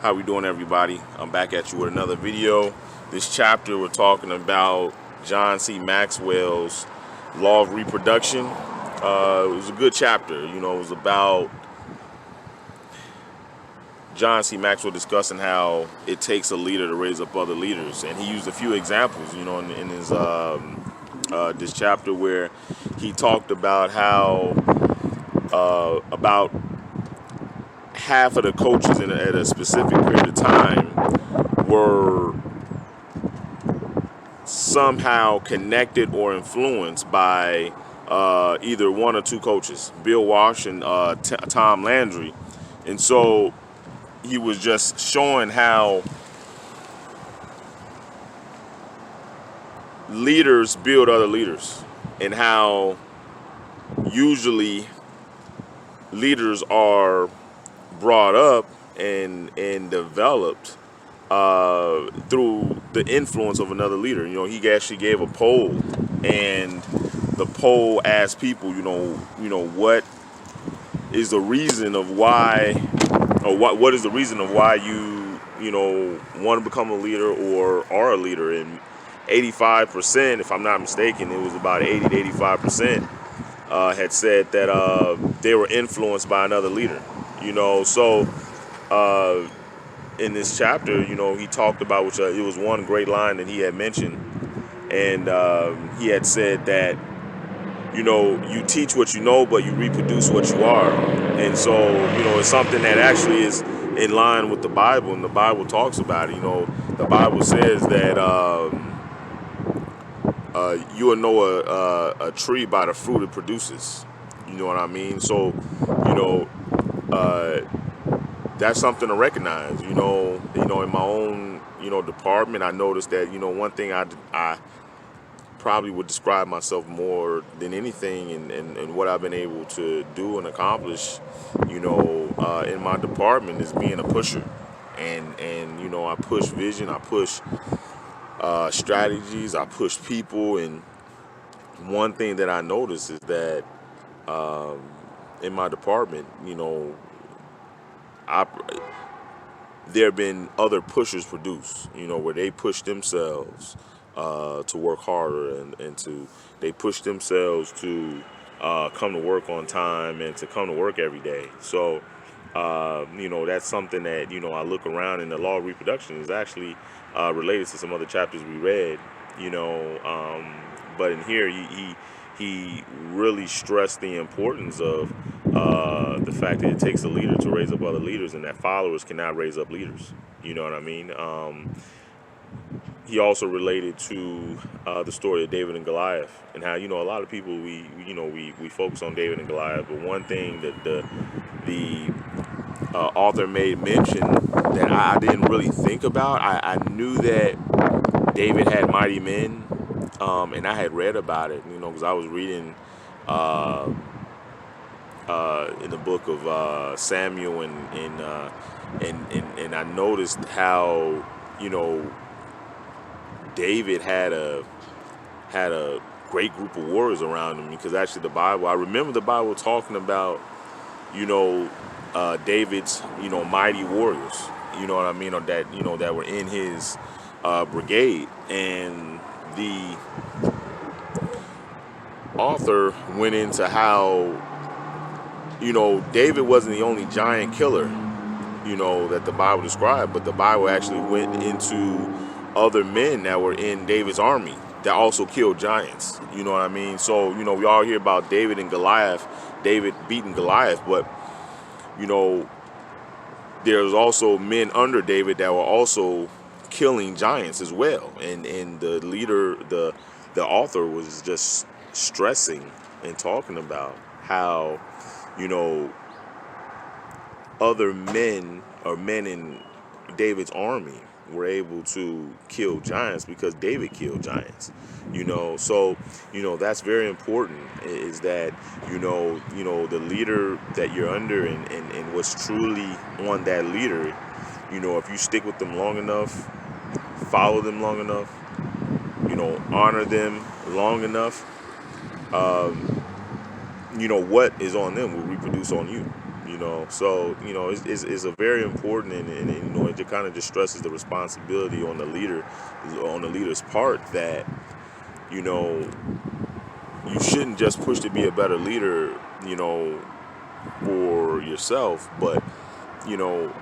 How we doing, everybody? I'm back at you with another video. This chapter we're talking about John C. Maxwell's law of reproduction. It was a good chapter. It was about John C. Maxwell discussing how it takes a leader to raise up other leaders, and he used a few examples, in his this chapter where he talked about how about half of the coaches at a specific period of time were somehow connected or influenced by either one or two coaches, Bill Walsh and Tom Landry. And so he was just showing how leaders build other leaders, and how usually leaders are brought up and developed through the influence of another leader. He actually gave a poll, and the poll asked people, what is the reason of why, or what is the reason of why you want to become a leader or are a leader. And 85%, if I'm not mistaken, it was about 80 to 85%, had said that they were influenced by another leader. So in this chapter, he talked about, which it was one great line that he had mentioned, and he had said that, you teach what you know, but you reproduce what you are. And so, it's something that actually is in line with the Bible, and the Bible talks about it. The Bible says that you will know a tree by the fruit it produces. You know what I mean? So, that's something to recognize. In my own, department, I noticed that, one thing I probably would describe myself more than anything, and what I've been able to do and accomplish, in my department, is being a pusher. And I push vision, I push strategies, I push people. And one thing that I noticed is that in my department, there have been other pushers produced, where they push themselves to work harder, and they push themselves to come to work on time and to come to work every day. So, that's something that, I look around, and the law of reproduction is actually related to some other chapters we read, but in here he really stressed the importance of the fact that it takes a leader to raise up other leaders, and that followers cannot raise up leaders. You know what I mean? He also related to the story of David and Goliath, and how, a lot of people, we focus on David and Goliath, but one thing that the author made mention that I didn't really think about. I knew that David had mighty men, and I had read about it, because I was reading in the book of Samuel, and I noticed how David had a great group of warriors around him, because actually I remember the Bible talking about David's mighty warriors, you know what I mean, or that that were in his brigade. And the author went into how David wasn't the only giant killer that the Bible described, but the Bible actually went into other men that were in David's army that also killed giants. You know what I mean? So we all hear about David and Goliath, David beating Goliath, but there's also men under David that were also killing giants as well. And the leader, the author, was just stressing and talking about how other men, or men in David's army, were able to kill giants because David killed giants. So that's very important, is that the leader that you're under, and what's truly on that leader, if you stick with them long enough, follow them long enough, honor them long enough, what is on them will reproduce on you. You know, so it's a very important, and it just kind of just stresses the responsibility on the leader's part, that you know you shouldn't just push to be a better leader, for yourself, but you know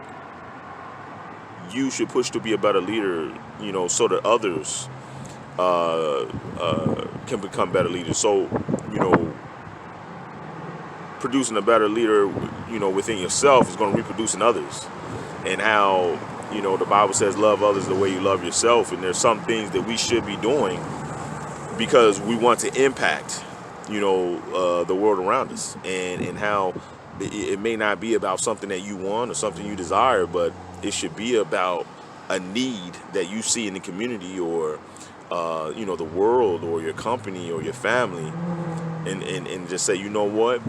you should push to be a better leader, so that others can become better leaders. So, you know, producing a better leader, within yourself is going to reproduce in others. And how, the Bible says, love others the way you love yourself. And there's some things that we should be doing because we want to impact, the world around us. And how it may not be about something that you want or something you desire, but it should be about a need that you see in the community, or the world, or your company, or your family, and just say, you know what,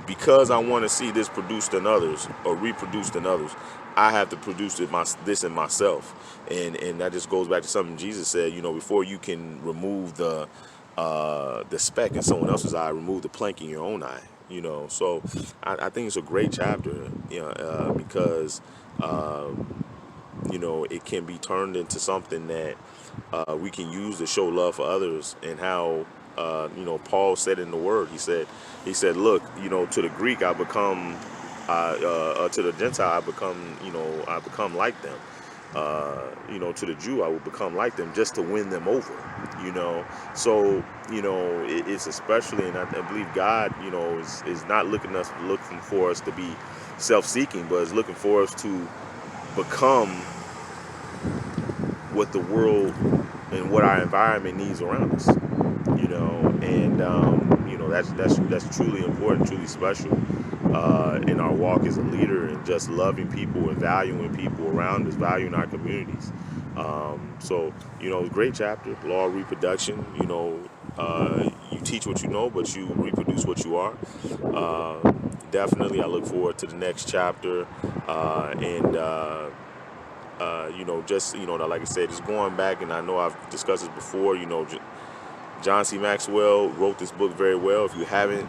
because I want to see this produced in others or reproduced in others, I have to produce this in myself. And that just goes back to something Jesus said, before you can remove the speck in someone else's eye, remove the plank in your own eye. So I think it's a great chapter, because it can be turned into something that we can use to show love for others. And how Paul said in the Word, he said, look, to the Greek I become, to the Gentile I become like them. To the Jew I will become like them, just to win them over. So it's especially, and I believe God, is not looking for us to be self-seeking, but is looking for us to become what the world and what our environment needs around us. And that's truly important, truly special in our walk as a leader, and just loving people and valuing people around us, valuing our communities. So great chapter, law of reproduction. You teach what you know, but you reproduce what you are. Definitely, I look forward to the next chapter, and like I said, just going back, and I know I've discussed this before. John C. Maxwell wrote this book very well. If you haven't,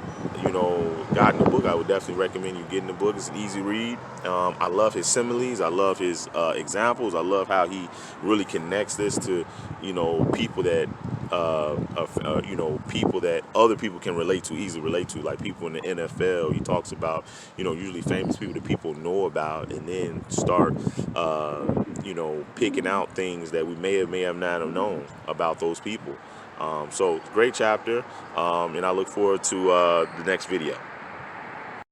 gotten the book, I would definitely recommend you getting the book. It's an easy read. I love his similes. I love his examples. I love how he really connects this to, people that, people that other people can easily relate to, like people in the NFL. He talks about, usually famous people that people know about, and then start, picking out things that we may have not have known about those people. So great chapter, and I look forward to the next video.